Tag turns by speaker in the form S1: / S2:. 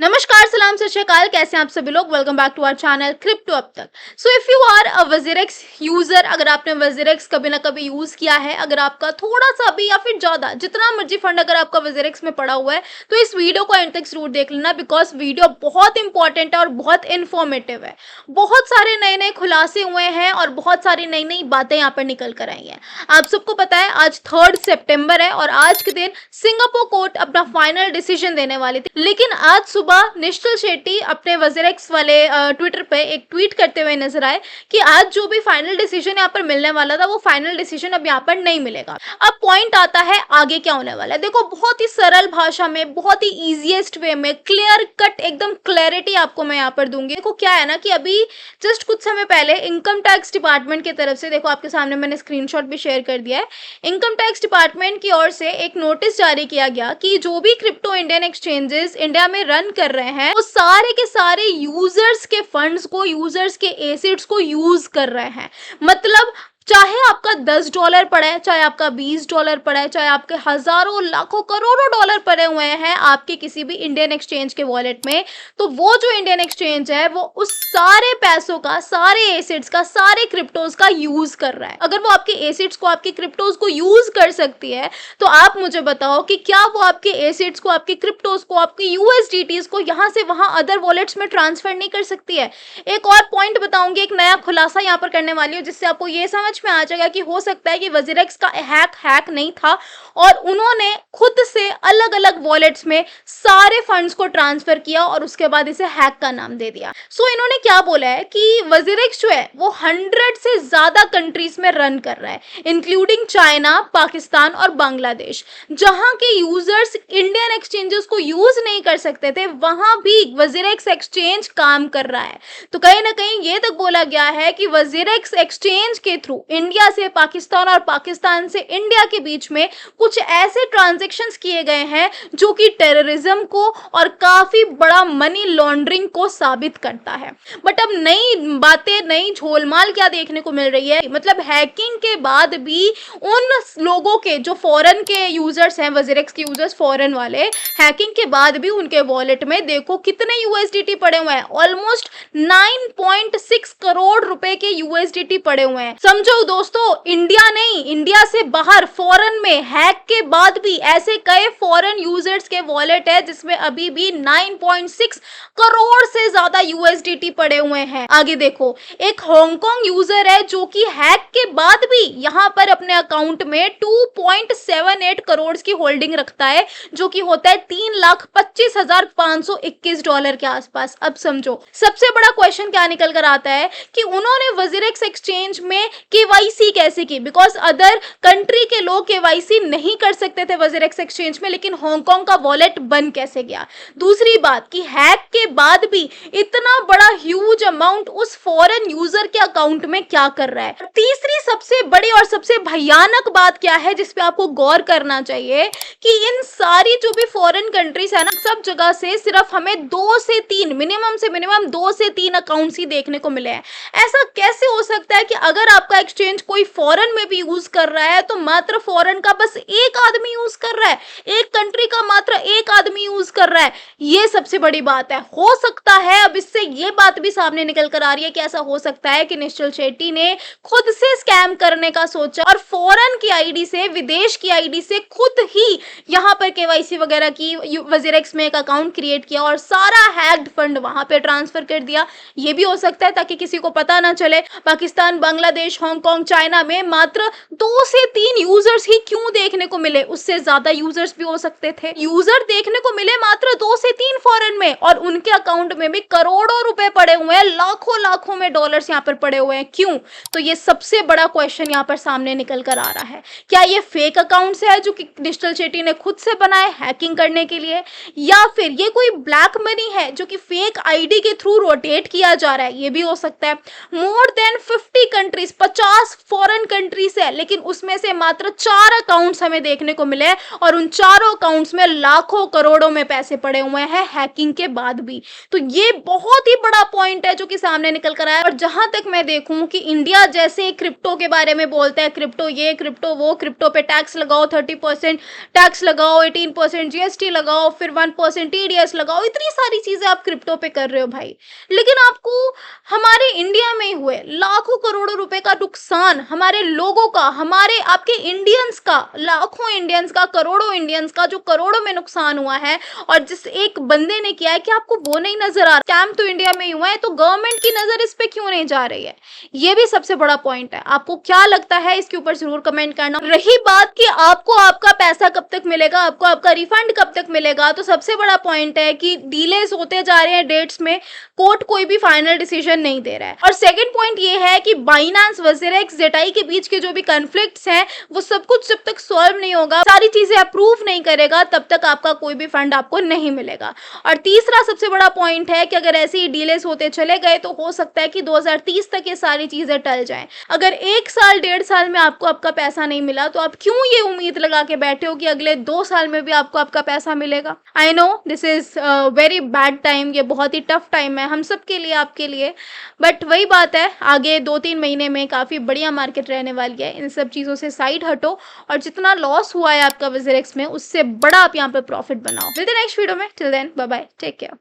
S1: नमस्कार, सलाम, सत श्री अकाल। कैसे हैं आप सभी लोग। Welcome back to our channel crypto अब तक। So if you are a WazirX user, अगर आपने वजीरेक्स कभी ना कभी यूज किया है, अगर आपका थोड़ा सा भी या फिर ज्यादा जितना मर्जी फंड अगर आपका वजीरेक्स में पड़ा हुआ है, तो इस वीडियो को एंड तक जरूर देख लेना, बिकॉज वीडियो बहुत इंपॉर्टेंट है और बहुत इन्फॉर्मेटिव है। बहुत सारे नए नए खुलासे हुए हैं और बहुत सारी नई नई बातें यहाँ पर निकल कर आई हैं। आप सबको पता है आज 3 सितंबर है और आज के दिन सिंगापुर कोर्ट अपना फाइनल डिसीजन देने वाली थी, लेकिन आज सुबह निश्चल शेट्टी अपने वजीरेक्स वाले ट्विटर पे एक ट्वीट करते हुए नजर आए कि आज जो भी फाइनल डिसीजन यहाँ पर मिलने वाला था वो फाइनल डिसीजन अब यहाँ पर नहीं मिलेगा। अब पॉइंट आता है आगे क्या होने वाला है। देखो, बहुत ही सरल भाषा में, बहुत ही इजीएस्ट वे में, क्लियर कट एकदम क्लैरिटी आपको मैं यहाँ पर दूंगी। देखो क्या है ना कि अभी जस्ट कुछ समय पहले इनकम टैक्स डिपार्टमेंट की तरफ से, देखो आपके सामने मैंने स्क्रीनशॉट भी शेयर कर दिया है, इनकम टैक्स डिपार्टमेंट की ओर से एक नोटिस जारी किया गया कि जो भी क्रिप्टो इंडियन एक्सचेंजेस इंडिया में रन कर रहे हैं वो सारे के सारे यूजर्स के फंड्स को, यूजर्स के एसेट्स को यूज कर रहे हैं। मतलब चाहे आपका $10 पड़ा है, चाहे आपका $20 पड़ा है, चाहे आपके हजारों लाखों करोड़ों डॉलर पड़े हुए हैं आपके किसी भी इंडियन एक्सचेंज के वॉलेट में, तो वो जो इंडियन एक्सचेंज है वो उस सारे पैसों का, सारे एसेट्स का, सारे क्रिप्टोज का यूज कर रहा है। अगर वो आपके एसेट्स को, आपके क्रिप्टोज को यूज कर सकती है तो आप मुझे बताओ कि क्या वो आपके एसेट्स को, आपके क्रिप्टोज को, आपके यूएसडीटीज को यहाँ से वहां अदर वॉलेट्स में ट्रांसफर नहीं कर सकती है। एक और पॉइंट बताऊंगी, एक नया खुलासा यहाँ पर करने वाली हूँ जिससे आपको ये समझ में आ जाएगा कि हो सकता है कि वजीरेक्स का हैक नहीं था और उन्होंने खुद से अलग अलग वॉलेट्स में सारे फंड्स को ट्रांसफर किया और उसके बाद इसे हैक का नाम दे दिया। सो इन्होंने क्या बोला है कि वजीरेक्स जो है वो 100 से ज्यादा कंट्रीज में रन कर रहा है, इंक्लूडिंग चाइना, पाकिस्तान और बांग्लादेश। जहां के यूजर्स इंडियन एक्सचेंजेस को यूज नहीं कर सकते थे वहां भी वजीरेक्स एक्सचेंज काम कर रहा है। तो कहीं ना कहीं ये तक बोला गया है कि वजीरेक्स एक्सचेंज के थ्रू इंडिया से पाकिस्तान और पाकिस्तान से इंडिया के बीच में कुछ ऐसे ट्रांजैक्शंस किए गए हैं जो कि टेररिज्म को और काफी बड़ा मनी लॉन्ड्रिंग को साबित करता है। बट अब नई बातें, नई झोलमाल क्या देखने को मिल रही है, मतलब हैकिंग के बाद भी उन लोगों के जो फॉरेन के यूजर्स हैं, वजीरेक्स के यूजर्स फॉरेन वाले, हैकिंग के बाद भी उनके वॉलेट में देखो कितने यूएसडीटी पड़े हुए हैं। ऑलमोस्ट 9.6 करोड़ रुपए के यूएसडीटी पड़े हुए हैं। समझो दोस्तों, इंडिया नहीं, इंडिया से बाहर फॉरेन में हैक के बाद भी ऐसे कई फॉरेन यूजर्स के वॉलेट है जिसमें अभी भी 9.6 करोड़ से ज्यादा यूएसडीटी पड़े हुए हैं। आगे देखो, एक हांगकांग यूजर है जो कि हैक के बाद भी यहां पर अपने अकाउंट में 2.78 करोड़ की होल्डिंग रखता है, जो कि होता है $3,25,521 के आसपास। अब समझो सबसे बड़ा क्वेश्चन क्या निकल कर आता है कि उन्होंने वजीरेक्स एक्सचेंज में केवाईसी कैसे की, बिकॉज अदर कंट्री के लोग केवाईसी नहीं कर सकते थे वजीरेक्स एक्सचेंज में, लेकिन हांगकांग का वॉलेट बन कैसे गया। दूसरी बात कि हैक के बाद भी इतना बड़ा ह्यूज अमाउंट उस फॉरेन यूजर के अकाउंट में क्या कर रहा है। तीसरी सबसे बड़ी और सबसे भयानक बात क्या है जिसपे आपको गौर करना चाहिए कि इन सारी जो भी फॉरेन कंट्रीज है ना, सब जगह से सिर्फ हमें 2 से 3, मिनिमम से मिनिमम 2 से 3 अकाउंट्स ही देखने को मिले हैं। ऐसा कैसे हो सकता है कि अगर आपका एक्सचेंज कोई फॉरेन में भी यूज कर रहा है तो मात्र फॉरेन का बस एक आदमी यूज कर रहा है, एक कंट्री का मात्र एक आदमी यूज कर रहा है। ये सबसे बड़ी बात है। हो सकता है अब इससे ये बात भी सामने निकल कर आ रही है कि ऐसा हो सकता है कि निश्चल शेट्टी ने खुद से स्कैम करने का सोचा और फॉरेन की आईडी से, विदेश की आईडी से खुद ही यहाँ पर केवाईसी वगैरह की, वजीरेक्स में एक अकाउंट क्रिएट किया और सारा हैक्ड फंड वहां पे ट्रांसफर कर दिया। ये भी हो सकता है ताकि किसी को पता ना चले। पाकिस्तान, बांग्लादेश, हांगकांग, चाइना में मात्र 2 से 3 यूजर्स ही क्यों देखने को मिले, उससे ज्यादा यूजर्स भी हो सकते थे। यूजर देखने को मिले मात्र 2 से 3 फॉरेन में और उनके अकाउंट में भी करोड़ों रुपए पड़े हुए हैं, लाखों लाखों में डॉलर्स यहाँ पर पड़े हुए हैं। क्यों? तो ये सबसे बड़ा क्वेश्चन यहाँ पर सामने निकल कर आ रहा है। क्या ये फेक अकाउंट्स है जो कि निश्चल शेट्टी ने खुद से बनाए हैकिंग करने के लिए, या फिर ये कोई ब्लैक मनी है जो कि फेक आईडी के थ्रू रोटेट किया जा रहा है? ये भी हो सकता है। More than 50 countries, 50 foreign countries है, लेकिन उसमें से मात्र 4 अकाउंट्स हमें देखने को मिले और उन चारों अकाउंट्स में लाखों करोड़ों में पैसे पड़े हुए है हैकिंग के बाद भी। तो ये बहुत ही बड़ा पॉइंट है जो कि सामने निकल कर आया। और जहां तक मैं देखूं कि इंडिया जैसे क्रिप्टो के बारे में बोलता है, क्रिप्टो ये क्रिप्टो वो, क्रिप्टो पे टैक्स लगाओ, 30% टैक्स लगाओ, 18% जीएसटी लगाओ, फिर 1% टीडीएस लगाओ, इतनी सारी चीजें आप क्रिप्टो पे कर रहे हो भाई। लेकिन आपको हमारे इंडिया में हुए लाखों करोड़ों रुपए का नुकसान, हमारे लोगों का, हमारे आपके इंडियंस का, लाखों इंडियंस का, करोड़ों इंडियंस का जो करोड़ों में नुकसान हुआ है, और जिस एक बंदे ने किया है, कि आपको वो नहीं नजर आ रहा? स्कैम तो इंडिया में ही हुआ है, तो गवर्नमेंट की नजर इस पे क्यों नहीं जा रही है? ये भी सबसे बड़ा पॉइंट है। आपको क्या लगता है इसके ऊपर जरूर कमेंट करना। रही बात कि आपको आपका पैसा कब तक मिलेगा, आपको आपका रिफंड कब तक मिलेगा, तो सबसे बड़ा पॉइंट है कि डिलेस होते जा रहे हैं डेट्स में, कोर्ट कोई भी फाइनल डिसीजन नहीं दे रहा है। और सेकंड पॉइंट ये है कि बाइनेंस वजीरेक्स जेटाई के बीच के जो भी कॉन्फ्लिक्ट्स हैं, वो सब कुछ जब तक सॉल्व नहीं होगा, सारी चीजें अप्रूव नहीं करेगा, तब तक आपका कोई भी फंड आपको नहीं मिलेगा। और तीसरा सबसे बड़ा पॉइंट है कि अगर ऐसे ही डिलेस होते चले गए तो हो सकता है कि 2030 तक ये सारी चीजें टल जाएं। अगर 1 साल 1.5 साल में आपको आपका पैसा नहीं मिला, तो आप क्यों ये उम्मीद लगा के बैठे हो कि अगले 2 साल में भी आपको आपका पैसा मिलेगा? I know this is very bad time, ये बहुत ही टफ टाइम है हम सब के लिए, आपके लिए। बट वही बात है, आगे 2-3 महीने में काफी बढ़िया मार्केट रहने वाली है। इन सब चीजों से साइड हटो, और जितना लॉस हुआ है आपका वजीरेक्स में, उससे बड़ा आप यहाँ पे प्रॉफिट बनाओ। मिलते हैं नेक्स्ट वीडियो में। Till then bye bye, take care.